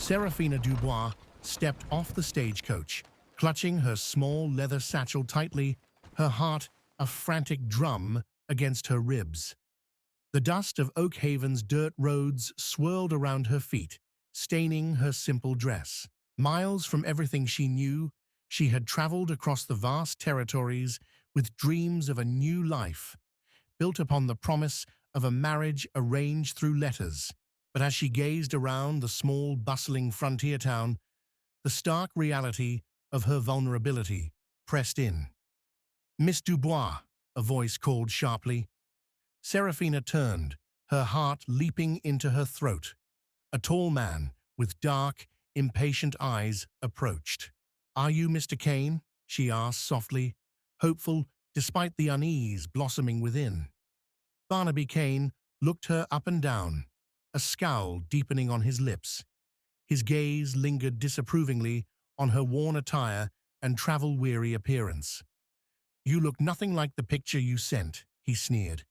Seraphina Dubois stepped off the stagecoach, clutching her small leather satchel tightly, her heart a frantic drum against her ribs. The dust of Oak Haven's dirt roads swirled around her feet, staining her simple dress. Miles from everything she knew, she had traveled across the vast territories with dreams of a new life, built upon the promise of a marriage arranged through letters. But as she gazed around the small, bustling frontier town, the stark reality of her vulnerability pressed in. "Miss Dubois," a voice called sharply. Seraphina turned, her heart leaping into her throat. A tall man with dark, impatient eyes approached. "Are you Mr. Kane?" she asked softly, hopeful despite the unease blossoming within. Barnaby Kane looked her up and down, a scowl deepening on his lips. His gaze lingered disapprovingly on her worn attire and travel-weary appearance. "You look nothing like the picture you sent," he sneered.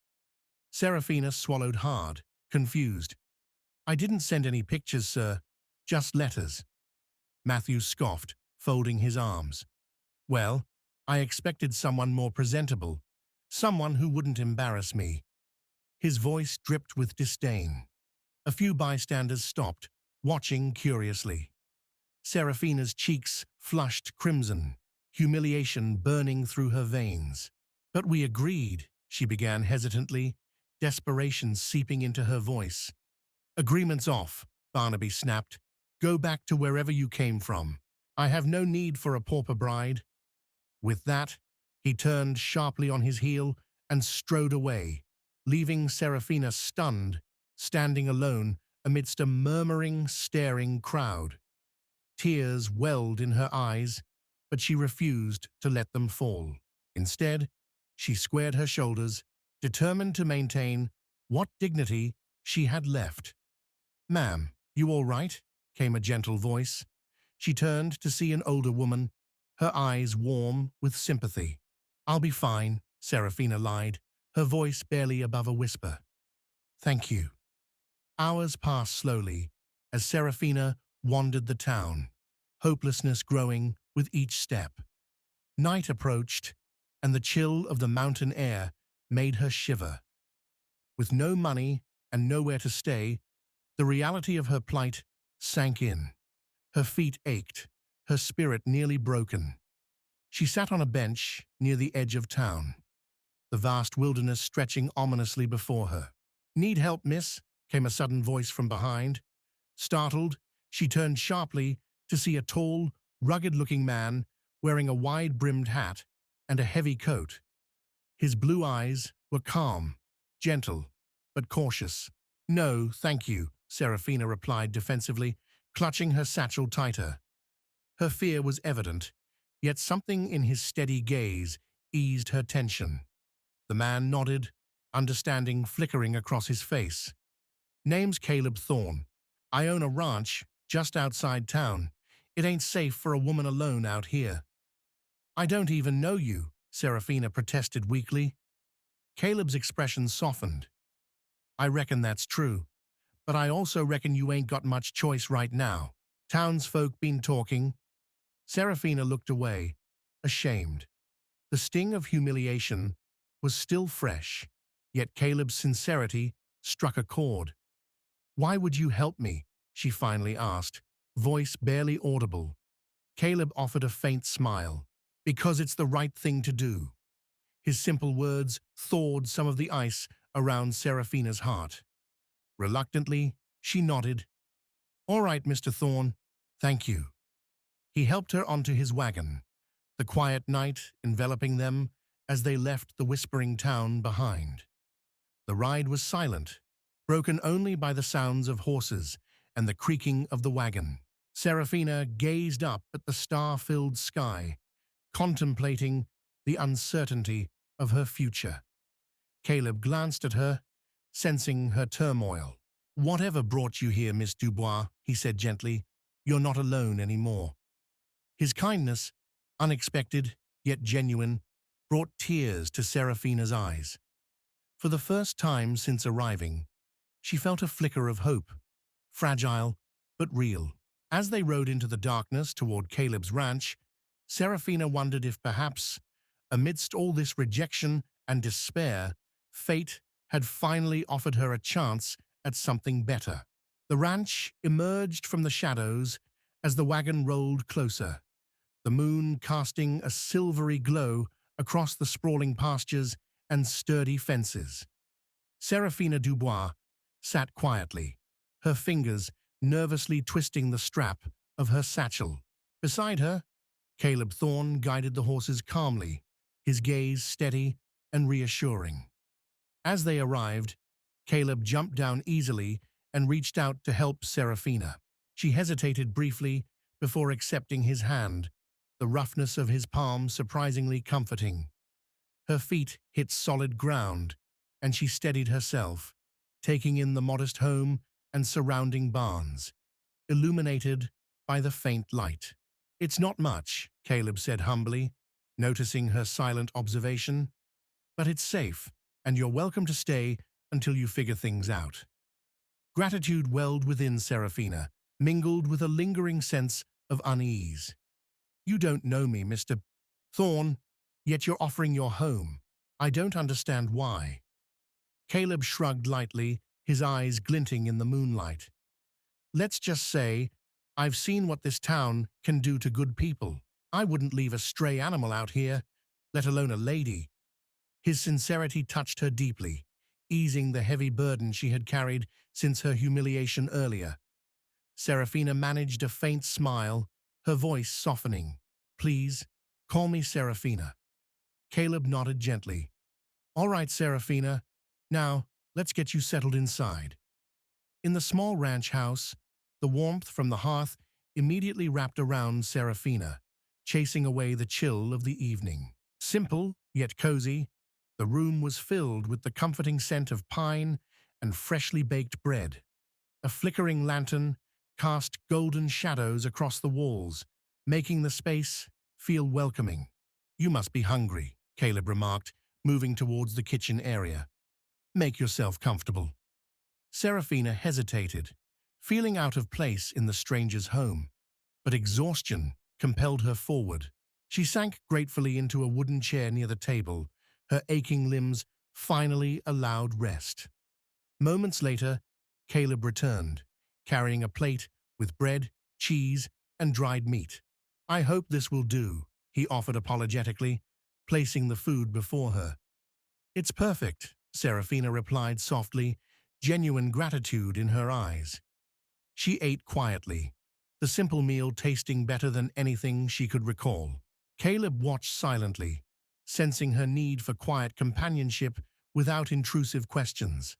Seraphina swallowed hard, confused. "I didn't send any pictures, sir, just letters." Matthew scoffed, folding his arms. "Well, I expected someone more presentable, someone who wouldn't embarrass me." His voice dripped with disdain. A few bystanders stopped, watching curiously. Seraphina's cheeks flushed crimson, humiliation burning through her veins. "But we agreed," she began hesitantly, desperation seeping into her voice. "Agreement's off," Barnaby snapped. "Go back to wherever you came from. I have no need for a pauper bride." With that, he turned sharply on his heel and strode away, leaving Seraphina stunned, standing alone amidst a murmuring, staring crowd. Tears welled in her eyes, but she refused to let them fall. Instead, she squared her shoulders, determined to maintain what dignity she had left. "Ma'am, you all right?" came a gentle voice. She turned to see an older woman, her eyes warm with sympathy. "I'll be fine," Seraphina lied, her voice barely above a whisper. "Thank you." Hours passed slowly as Seraphina wandered the town, hopelessness growing with each step. Night approached, and the chill of the mountain air made her shiver. With no money and nowhere to stay, the reality of her plight sank in. Her feet ached, her spirit nearly broken. She sat on a bench near the edge of town, the vast wilderness stretching ominously before her. "Need help, miss?" came a sudden voice from behind. Startled, she turned sharply to see a tall, rugged-looking man wearing a wide-brimmed hat and a heavy coat. His blue eyes were calm, gentle, but cautious. "No, thank you," Seraphina replied defensively, clutching her satchel tighter. Her fear was evident, yet something in his steady gaze eased her tension. The man nodded, understanding flickering across his face. "Name's Caleb Thorne. I own a ranch just outside town. It ain't safe for a woman alone out here." "I don't even know you," Seraphina protested weakly. Caleb's expression softened. "I reckon that's true, but I also reckon you ain't got much choice right now. Townsfolk been talking." Seraphina looked away, ashamed. The sting of humiliation was still fresh, yet Caleb's sincerity struck a chord. "Why would you help me?" she finally asked, voice barely audible. Caleb offered a faint smile. "Because it's the right thing to do." His simple words thawed some of the ice around Seraphina's heart. Reluctantly, she nodded. "All right, Mr. Thorne, thank you." He helped her onto his wagon, the quiet night enveloping them as they left the whispering town behind. The ride was silent, broken only by the sounds of horses and the creaking of the wagon. Seraphina gazed up at the star-filled sky, contemplating the uncertainty of her future. Caleb glanced at her, sensing her turmoil. "Whatever brought you here, Miss Dubois," he said gently, "you're not alone anymore." His kindness, unexpected yet genuine, brought tears to Seraphina's eyes. For the first time since arriving, she felt a flicker of hope, fragile but real. As they rode into the darkness toward Caleb's ranch, Seraphina wondered if perhaps, amidst all this rejection and despair, fate had finally offered her a chance at something better. The ranch emerged from the shadows as the wagon rolled closer, the moon casting a silvery glow across the sprawling pastures and sturdy fences. Seraphina Dubois sat quietly, her fingers nervously twisting the strap of her satchel. Beside her, Caleb Thorne guided the horses calmly, his gaze steady and reassuring. As they arrived, Caleb jumped down easily and reached out to help Seraphina. She hesitated briefly before accepting his hand, the roughness of his palm surprisingly comforting. Her feet hit solid ground, and she steadied herself, taking in the modest home and surrounding barns, illuminated by the faint light. "It's not much," Caleb said humbly, noticing her silent observation, "but it's safe, and you're welcome to stay until you figure things out." Gratitude welled within Seraphina, mingled with a lingering sense of unease. "You don't know me, Mr. Thorne, yet you're offering your home. I don't understand why." Caleb shrugged lightly, his eyes glinting in the moonlight. "Let's just say, I've seen what this town can do to good people. I wouldn't leave a stray animal out here, let alone a lady." His sincerity touched her deeply, easing the heavy burden she had carried since her humiliation earlier. Seraphina managed a faint smile, her voice softening. "Please, call me Seraphina." Caleb nodded gently. "All right, Seraphina. Now, let's get you settled inside." In the small ranch house, the warmth from the hearth immediately wrapped around Seraphina, chasing away the chill of the evening. Simple, yet cozy, the room was filled with the comforting scent of pine and freshly baked bread. A flickering lantern cast golden shadows across the walls, making the space feel welcoming. "You must be hungry," Caleb remarked, moving towards the kitchen area. "Make yourself comfortable." Seraphina hesitated, feeling out of place in the stranger's home, but exhaustion compelled her forward. She sank gratefully into a wooden chair near the table, her aching limbs finally allowed rest. Moments later, Caleb returned, carrying a plate with bread, cheese, and dried meat. "I hope this will do," he offered apologetically, placing the food before her. "It's perfect," Seraphina replied softly, genuine gratitude in her eyes. She ate quietly, the simple meal tasting better than anything she could recall. Caleb watched silently, sensing her need for quiet companionship without intrusive questions.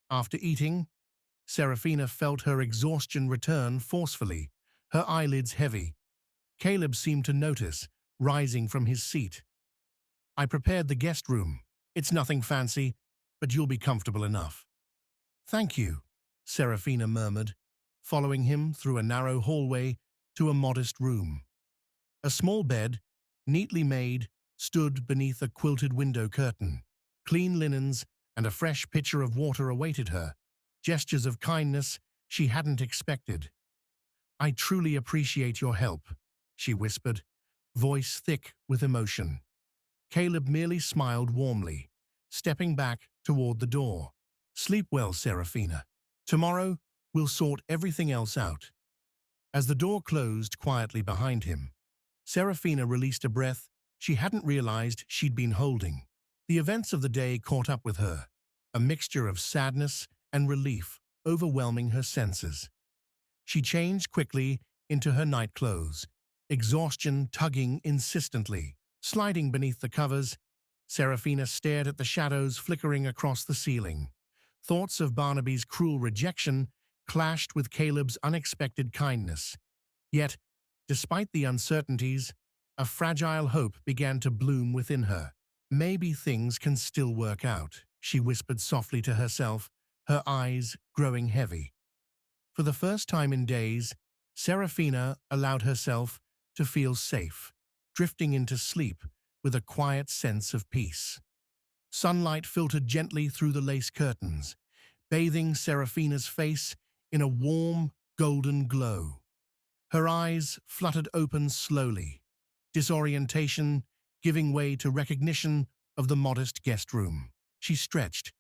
After eating, Seraphina felt her exhaustion return forcefully, her eyelids heavy. Caleb seemed to notice, rising from his seat. "I prepared the guest room. It's nothing fancy, but you'll be comfortable enough." "Thank you," Seraphina murmured, following him through a narrow hallway to a modest room. A small bed, neatly made, stood beneath a quilted window curtain. Clean linens and a fresh pitcher of water awaited her, gestures of kindness she hadn't expected. "I truly appreciate your help," she whispered, voice thick with emotion. Caleb merely smiled warmly, stepping back toward the door. "Sleep well, Seraphina. Tomorrow, we'll sort everything else out." As the door closed quietly behind him, Seraphina released a breath she hadn't realized she'd been holding. The events of the day caught up with her, a mixture of sadness and relief overwhelming her senses. She changed quickly into her night clothes, exhaustion tugging insistently. Sliding beneath the covers, Seraphina stared at the shadows flickering across the ceiling. Thoughts of Barnaby's cruel rejection clashed with Caleb's unexpected kindness. Yet, despite the uncertainties, a fragile hope began to bloom within her. "Maybe things can still work out," she whispered softly to herself, her eyes growing heavy. For the first time in days, Seraphina allowed herself to feel safe, drifting into sleep with a quiet sense of peace. Sunlight filtered gently through the lace curtains, bathing Seraphina's face in a warm, golden glow. Her eyes fluttered open slowly, disorientation giving way to recognition of the modest guest room. She stretched,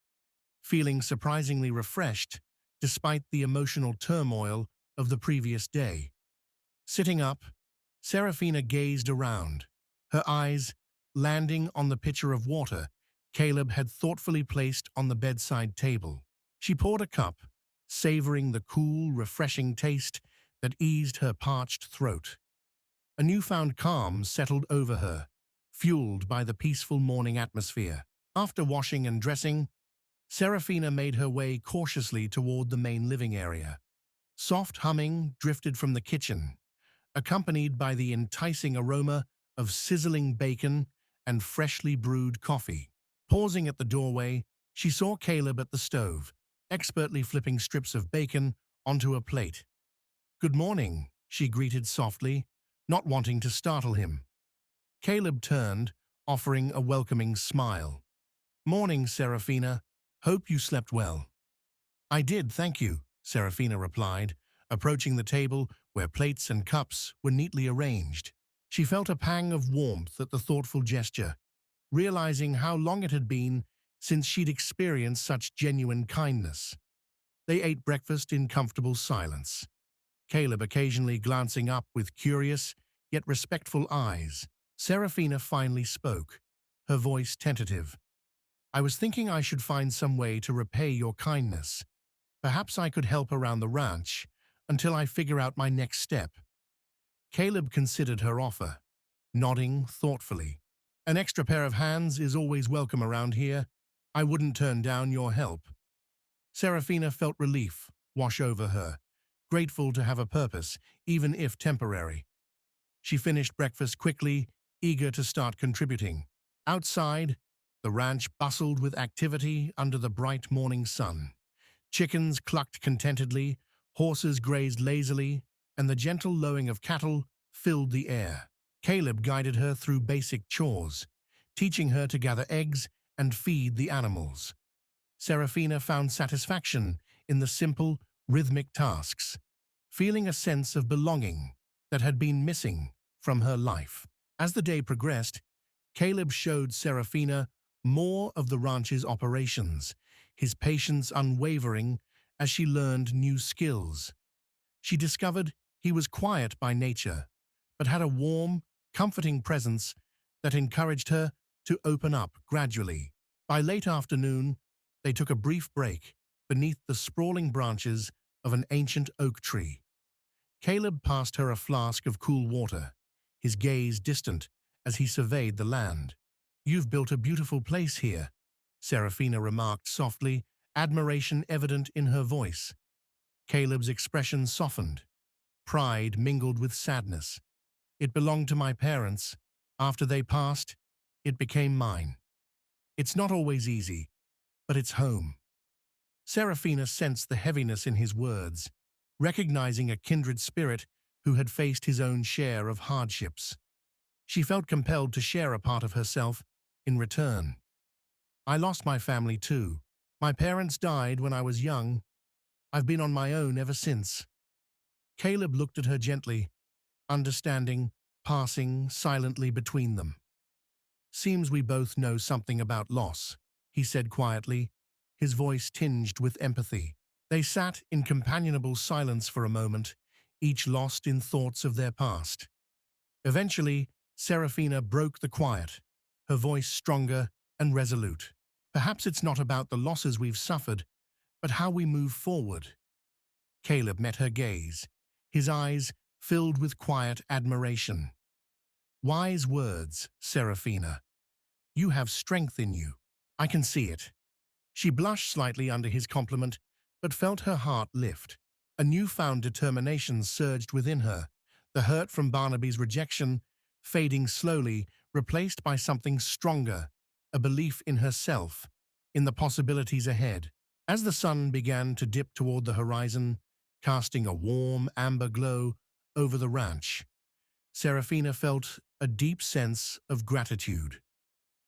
feeling surprisingly refreshed despite the emotional turmoil of the previous day. Sitting up, Seraphina gazed around, her eyes landing on the pitcher of water Caleb had thoughtfully placed on the bedside table. She poured a cup, savoring the cool, refreshing taste that eased her parched throat. A newfound calm settled over her, fueled by the peaceful morning atmosphere. After washing and dressing, Seraphina made her way cautiously toward the main living area. Soft humming drifted from the kitchen, accompanied by the enticing aroma of sizzling bacon and freshly brewed coffee. Pausing at the doorway, she saw Caleb at the stove, expertly flipping strips of bacon onto a plate. "Good morning," she greeted softly, not wanting to startle him. Caleb turned, offering a welcoming smile. "Morning, Seraphina. Hope you slept well." "I did, thank you," Seraphina replied, approaching the table where plates and cups were neatly arranged. She felt a pang of warmth at the thoughtful gesture, realizing how long it had been since she'd experienced such genuine kindness. They ate breakfast in comfortable silence, Caleb occasionally glancing up with curious yet respectful eyes. Seraphina finally spoke, her voice tentative. "I was thinking I should find some way to repay your kindness. Perhaps I could help around the ranch until I figure out my next step." Caleb considered her offer, nodding thoughtfully. "An extra pair of hands is always welcome around here. I wouldn't turn down your help." Seraphina felt relief wash over her, grateful to have a purpose, even if temporary. She finished breakfast quickly, eager to start contributing. Outside, the ranch bustled with activity under the bright morning sun. Chickens clucked contentedly, horses grazed lazily, and the gentle lowing of cattle filled the air. Caleb guided her through basic chores, teaching her to gather eggs and feed the animals. Seraphina found satisfaction in the simple, rhythmic tasks, feeling a sense of belonging that had been missing from her life. As the day progressed, Caleb showed Seraphina more of the ranch's operations, his patience unwavering as she learned new skills. She discovered he was quiet by nature, but had a warm, comforting presence that encouraged her to open up gradually. By late afternoon, they took a brief break beneath the sprawling branches of an ancient oak tree. Caleb passed her a flask of cool water, his gaze distant as he surveyed the land. "You've built a beautiful place here," Seraphina remarked softly, admiration evident in her voice. Caleb's expression softened. Pride mingled with sadness. "It belonged to my parents. After they passed, it became mine. It's not always easy, but it's home." Seraphina sensed the heaviness in his words, recognizing a kindred spirit who had faced his own share of hardships. She felt compelled to share a part of herself in return. "I lost my family too. My parents died when I was young. I've been on my own ever since." Caleb looked at her gently, understanding, passing silently between them. "Seems we both know something about loss," he said quietly, his voice tinged with empathy. They sat in companionable silence for a moment, each lost in thoughts of their past. Eventually, Seraphina broke the quiet, her voice stronger and resolute. "Perhaps it's not about the losses we've suffered, but how we move forward." Caleb met her gaze, his eyes filled with quiet admiration. "Wise words, Seraphina. You have strength in you. I can see it." She blushed slightly under his compliment, but felt her heart lift. A newfound determination surged within her, the hurt from Barnaby's rejection fading slowly, replaced by something stronger, a belief in herself, in the possibilities ahead. As the sun began to dip toward the horizon, casting a warm, amber glow over the ranch, Seraphina felt a deep sense of gratitude.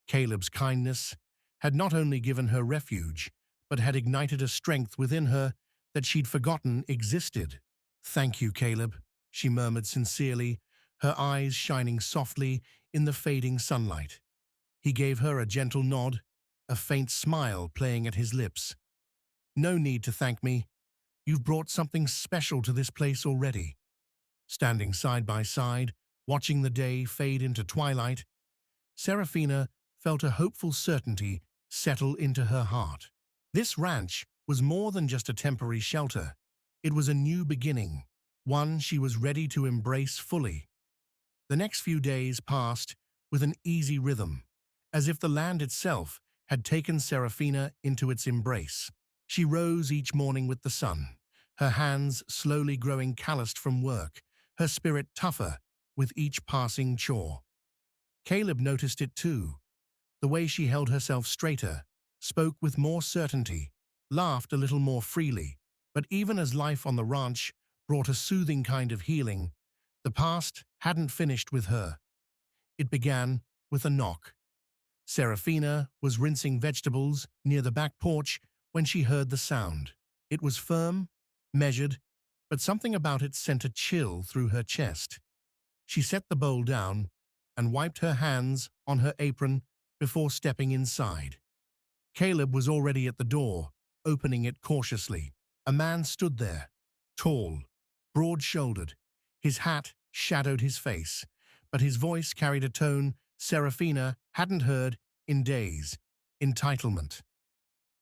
Caleb's kindness had not only given her refuge, but had ignited a strength within her that she'd forgotten existed. "Thank you, Caleb," she murmured sincerely, her eyes shining softly in the fading sunlight. He gave her a gentle nod, a faint smile playing at his lips. No need to thank me. You've brought something special to this place already. Standing side by side, watching the day fade into twilight, Seraphina felt a hopeful certainty settle into her heart. This ranch was more than just a temporary shelter. It was a new beginning, one she was ready to embrace fully. The next few days passed with an easy rhythm, as if the land itself had taken Seraphina into its embrace. She rose each morning with the sun, her hands slowly growing calloused from work, her spirit tougher with each passing chore. Caleb noticed it too. The way she held herself straighter, spoke with more certainty, laughed a little more freely. But even as life on the ranch brought a soothing kind of healing, the past hadn't finished with her. It began with a knock. Seraphina was rinsing vegetables near the back porch when she heard the sound. It was firm, measured, but something about it sent a chill through her chest. She set the bowl down and wiped her hands on her apron before stepping inside. Caleb was already at the door, opening it cautiously. A man stood there, tall, broad-shouldered. His hat shadowed his face, but his voice carried a tone Seraphina hadn't heard in days. Entitlement.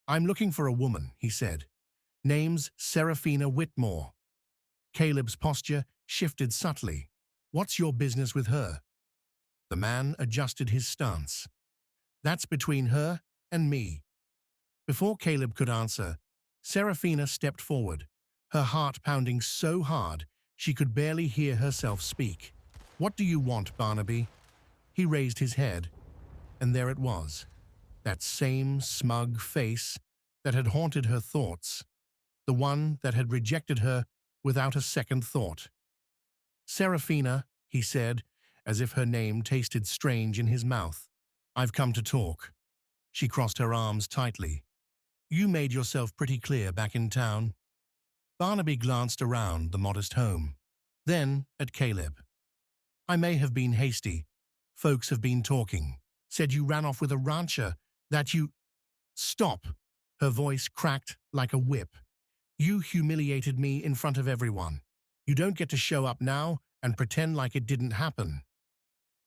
"I'm looking for a woman," he said. "Name's Seraphina Whitmore." Caleb's posture shifted subtly. "What's your business with her?" The man adjusted his stance. "That's between her and me." Before Caleb could answer, Seraphina stepped forward, her heart pounding so hard she could barely hear herself speak. "What do you want, Barnaby?" He raised his head, and there it was, that same smug face that had haunted her thoughts, the one that had rejected her without a second thought. "Seraphina," he said, as if her name tasted strange in his mouth. "I've come to talk." She crossed her arms tightly. "You made yourself pretty clear back in town." Barnaby glanced around the modest home, then at Caleb. "I may have been hasty. Folks have been talking. Said you ran off with a rancher, that you—" "Stop!" Her voice cracked like a whip. "You humiliated me in front of everyone. You don't get to show up now and pretend like it didn't happen."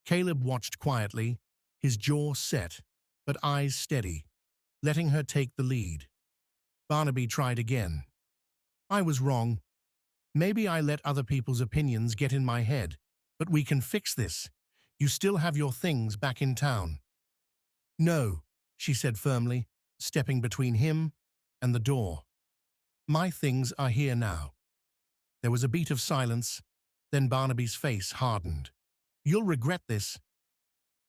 Caleb watched quietly, his jaw set, but eyes steady, letting her take the lead. Barnaby tried again. "I was wrong. Maybe I let other people's opinions get in my head, but we can fix this. You still have your things back in town." "No," she said firmly, stepping between him and the door. "My things are here now." There was a beat of silence, then Barnaby's face hardened. "You'll regret this."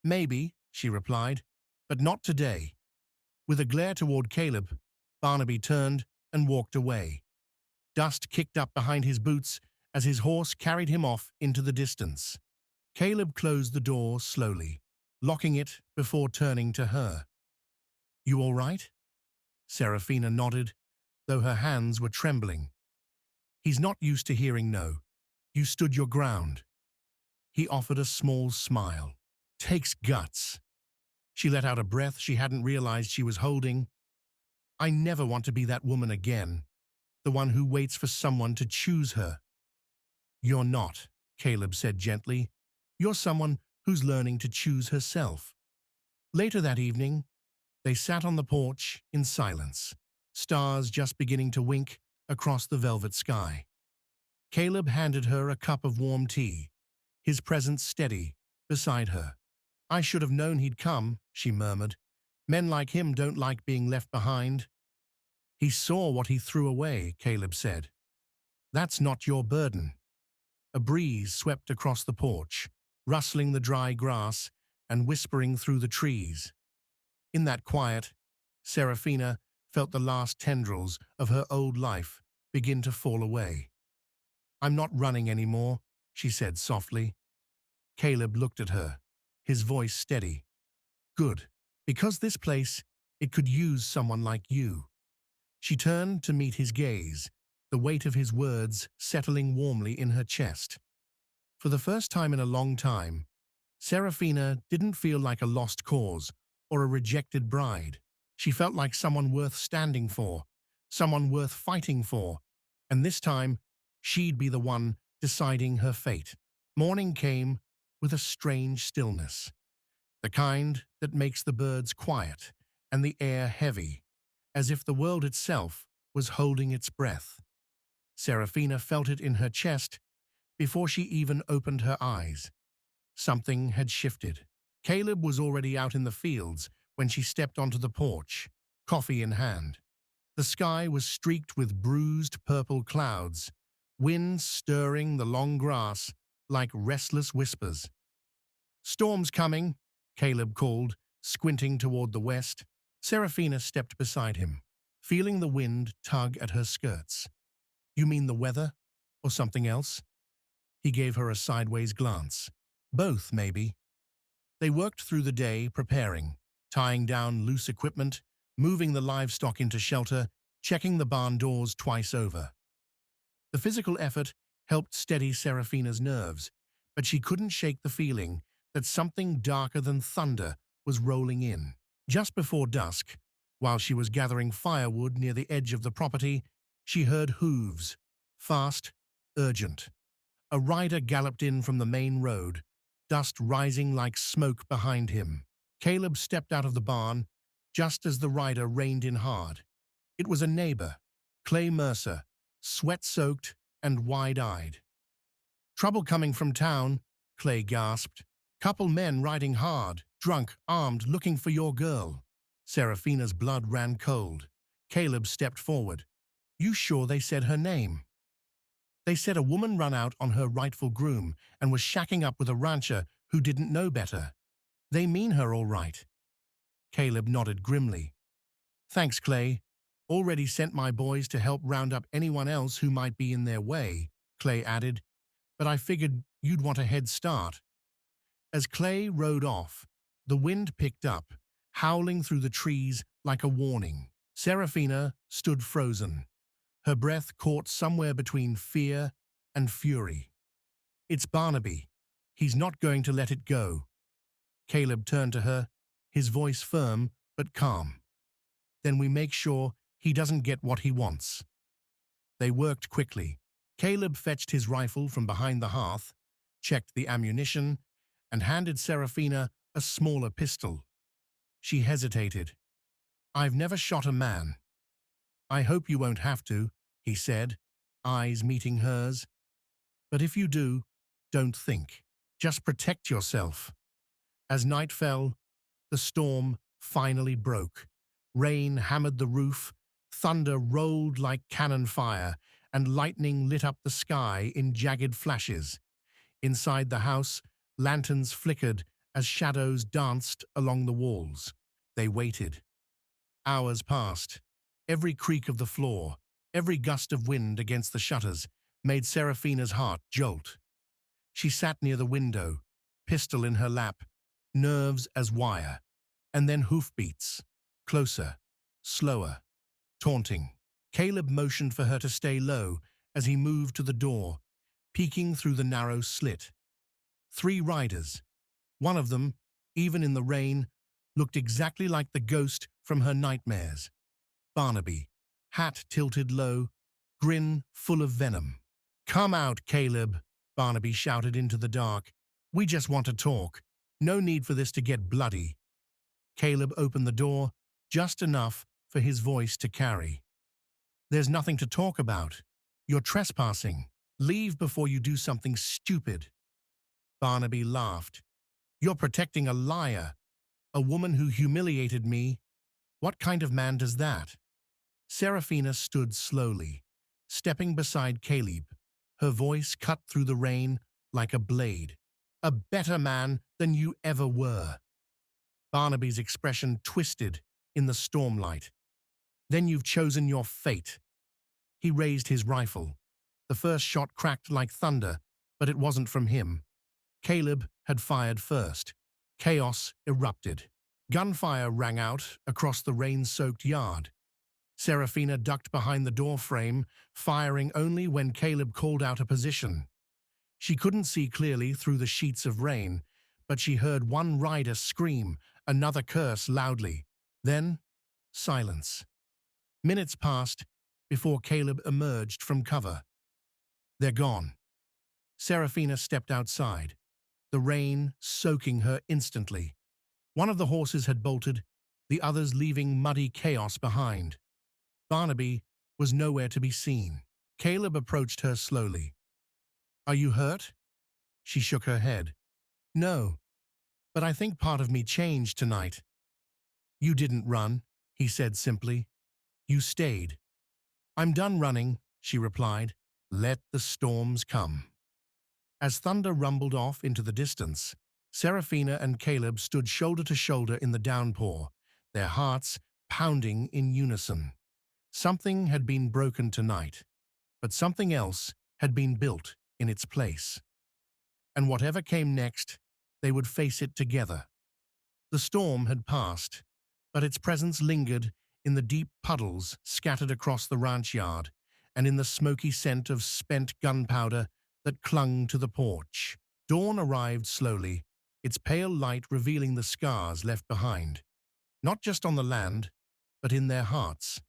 "Maybe," she replied, "but not today." With a glare toward Caleb, Barnaby turned and walked away. Dust kicked up behind his boots as his horse carried him off into the distance. Caleb closed the door slowly, locking it before turning to her. "You all right?" Seraphina nodded, though her hands were trembling. "He's not used to hearing no. You stood your ground." He offered a small smile. "Takes guts." She let out a breath she hadn't realized she was holding. "I never want to be that woman again, the one who waits for someone to choose her." "You're not," Caleb said gently. "You're someone who's learning to choose herself." Later that evening, they sat on the porch in silence, stars just beginning to wink across the velvet sky. Caleb handed her a cup of warm tea, his presence steady beside her. "I should have known he'd come," she murmured. "Men like him don't like being left behind." "He saw what he threw away," Caleb said. "That's not your burden." A breeze swept across the porch, rustling the dry grass and whispering through the trees. In that quiet, Seraphina felt the last tendrils of her old life begin to fall away. "I'm not running anymore," she said softly. Caleb looked at her, his voice steady. "Good, because this place, it could use someone like you." She turned to meet his gaze, the weight of his words settling warmly in her chest. For the first time in a long time, Seraphina didn't feel like a lost cause or a rejected bride. She felt like someone worth standing for, someone worth fighting for, and this time she'd be the one deciding her fate. Morning came with a strange stillness, the kind that makes the birds quiet and the air heavy, as if the world itself was holding its breath. Seraphina felt it in her chest before she even opened her eyes. Something had shifted. Caleb was already out in the fields when she stepped onto the porch, coffee in hand. The sky was streaked with bruised purple clouds, wind stirring the long grass like restless whispers. "Storm's coming," Caleb called, squinting toward the west. Seraphina stepped beside him, feeling the wind tug at her skirts. "You mean the weather? Or something else?" He gave her a sideways glance. "Both, maybe." They worked through the day, preparing, tying down loose equipment, moving the livestock into shelter, checking the barn doors twice over. The physical effort helped steady Seraphina's nerves, but she couldn't shake the feeling that something darker than thunder was rolling in. Just before dusk, while she was gathering firewood near the edge of the property, she heard hooves, fast, urgent. A rider galloped in from the main road, dust rising like smoke behind him. Caleb stepped out of the barn just as the rider reined in hard. It was a neighbor, Clay Mercer, sweat-soaked and wide-eyed. "Trouble coming from town," Clay gasped. "Couple men riding hard, drunk, armed, looking for your girl." Seraphina's blood ran cold. Caleb stepped forward. "You sure they said her name?" "They said a woman run out on her rightful groom and was shacking up with a rancher who didn't know better. They mean her all right." Caleb nodded grimly. "Thanks, Clay. Already sent my boys to help round up anyone else who might be in their way," Clay added, "but I figured you'd want a head start." As Clay rode off, the wind picked up, howling through the trees like a warning. Seraphina stood frozen, her breath caught somewhere between fear and fury. "It's Barnaby. He's not going to let it go." Caleb turned to her, his voice firm but calm. "Then we make sure he doesn't get what he wants." They worked quickly. Caleb fetched his rifle from behind the hearth, checked the ammunition, and handed Seraphina a smaller pistol. She hesitated. "I've never shot a man." "I hope you won't have to," he said, eyes meeting hers. "But if you do, don't think. Just protect yourself." As night fell, the storm finally broke. Rain hammered the roof, thunder rolled like cannon fire, and lightning lit up the sky in jagged flashes. Inside the house, lanterns flickered as shadows danced along the walls. They waited. Hours passed. Every creak of the floor, every gust of wind against the shutters made Seraphina's heart jolt. She sat near the window, pistol in her lap, nerves as wire, and then hoofbeats. Closer, slower, taunting. Caleb motioned for her to stay low as he moved to the door, peeking through the narrow slit. 3 riders. One of them, even in the rain, looked exactly like the ghost from her nightmares. Barnaby, hat tilted low, grin full of venom. "Come out, Caleb," Barnaby shouted into the dark. "We just want to talk. No need for this to get bloody." Caleb opened the door, just enough for his voice to carry. "There's nothing to talk about. You're trespassing. Leave before you do something stupid." Barnaby laughed. "You're protecting a liar, a woman who humiliated me. What kind of man does that?" Seraphina stood slowly, stepping beside Caleb, her voice cut through the rain like a blade. "A better man than you ever were." Barnaby's expression twisted in the stormlight. "Then you've chosen your fate." He raised his rifle. The first shot cracked like thunder, but it wasn't from him. Caleb had fired first. Chaos erupted. Gunfire rang out across the rain-soaked yard. Seraphina ducked behind the doorframe, firing only when Caleb called out a position. She couldn't see clearly through the sheets of rain, but she heard one rider scream, another curse loudly. Then, silence. Minutes passed before Caleb emerged from cover. They're gone. Seraphina stepped outside, the rain soaking her instantly. One of the horses had bolted, the others leaving muddy chaos behind. Barnaby was nowhere to be seen. Caleb approached her slowly. Are you hurt? She shook her head. No, but I think part of me changed tonight. You didn't run, he said simply. You stayed. I'm done running, she replied. Let the storms come. As thunder rumbled off into the distance, Seraphina and Caleb stood shoulder to shoulder in the downpour, their hearts pounding in unison. Something had been broken tonight, but something else had been built in its place. And whatever came next, they would face it together. The storm had passed, but its presence lingered in the deep puddles scattered across the ranch yard and in the smoky scent of spent gunpowder that clung to the porch. Dawn arrived slowly, its pale light revealing the scars left behind, not just on the land, but in their hearts.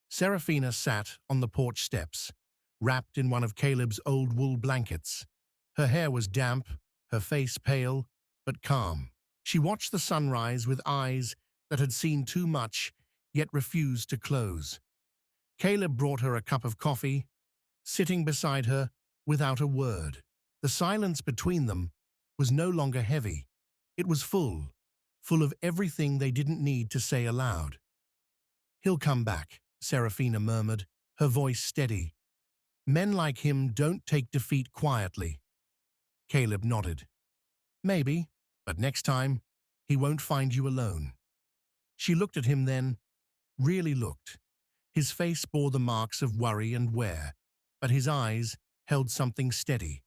Seraphina sat on the porch steps, wrapped in one of Caleb's old wool blankets. Her hair was damp, her face pale, but calm. She watched the sunrise with eyes that had seen too much, yet refused to close. Caleb brought her a cup of coffee, sitting beside her without a word. The silence between them was no longer heavy. It was full of everything they didn't need to say aloud. He'll come back, Seraphina murmured, her voice steady. Men like him don't take defeat quietly. Caleb nodded. Maybe, but next time, he won't find you alone. She looked at him then, really looked. His face bore the marks of worry and wear, but his eyes held something steady,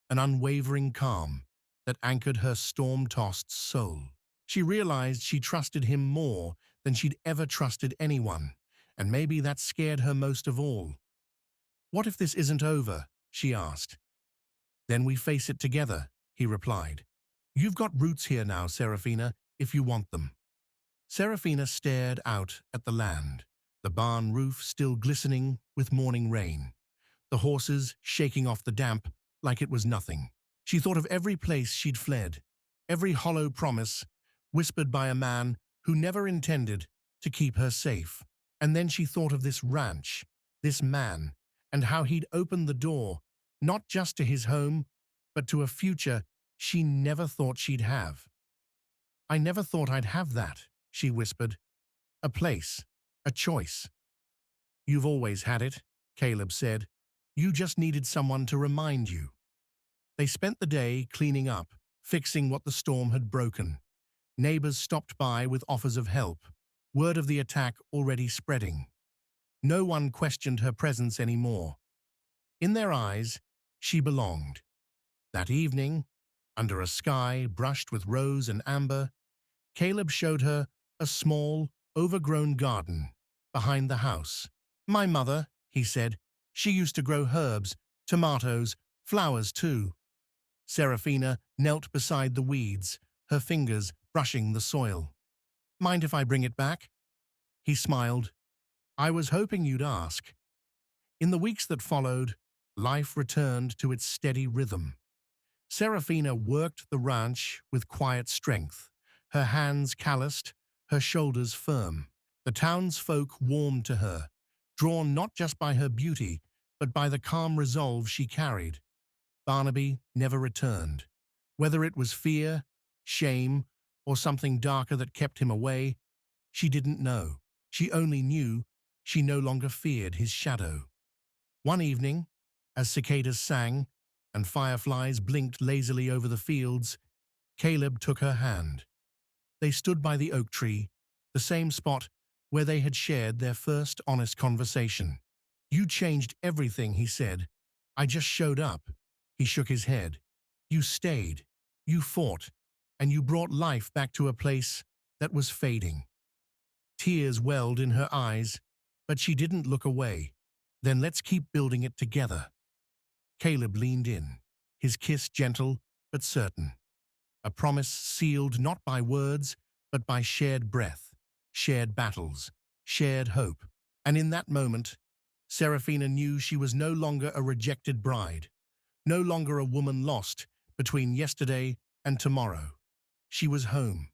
an unwavering calm that anchored her storm-tossed soul. She realized she trusted him more than she'd ever trusted anyone, and maybe that scared her most of all. What if this isn't over? She asked. Then we face it together, he replied. You've got roots here now, Seraphina, if you want them. Seraphina stared out at the land, the barn roof still glistening with morning rain, the horses shaking off the damp like it was nothing. She thought of every place she'd fled, every hollow promise whispered by a man who never intended to keep her safe. And then she thought of this ranch, this man, and how he'd opened the door, not just to his home, but to a future she never thought she'd have. I never thought I'd have that, she whispered. A place, a choice. You've always had it, Caleb said. You just needed someone to remind you. They spent the day cleaning up, fixing what the storm had broken. Neighbors stopped by with offers of help, word of the attack already spreading. No one questioned her presence anymore. In their eyes, she belonged. That evening, under a sky brushed with rose and amber, Caleb showed her a small, overgrown garden behind the house. My mother, he said, she used to grow herbs, tomatoes, flowers too. Seraphina knelt beside the weeds, her fingers brushing the soil. Mind if I bring it back? He smiled. I was hoping you'd ask. In the weeks that followed, life returned to its steady rhythm. Seraphina worked the ranch with quiet strength, her hands calloused, her shoulders firm. The townsfolk warmed to her, drawn not just by her beauty, but by the calm resolve she carried. Barnaby never returned. Whether it was fear, shame, or something darker that kept him away, she didn't know. She only knew she no longer feared his shadow. One evening, as cicadas sang and fireflies blinked lazily over the fields, Caleb took her hand. They stood by the oak tree, the same spot where they had shared their first honest conversation. You changed everything, he said. I just showed up. He shook his head. You stayed, you fought, and you brought life back to a place that was fading. Tears welled in her eyes, but she didn't look away. Then let's keep building it together. Caleb leaned in. his kiss gentle but certain. A promise sealed not by words, but by shared breath, shared battles, shared hope. And in that moment, Seraphina knew she was no longer a rejected bride, no longer a woman lost between yesterday and tomorrow. She was home,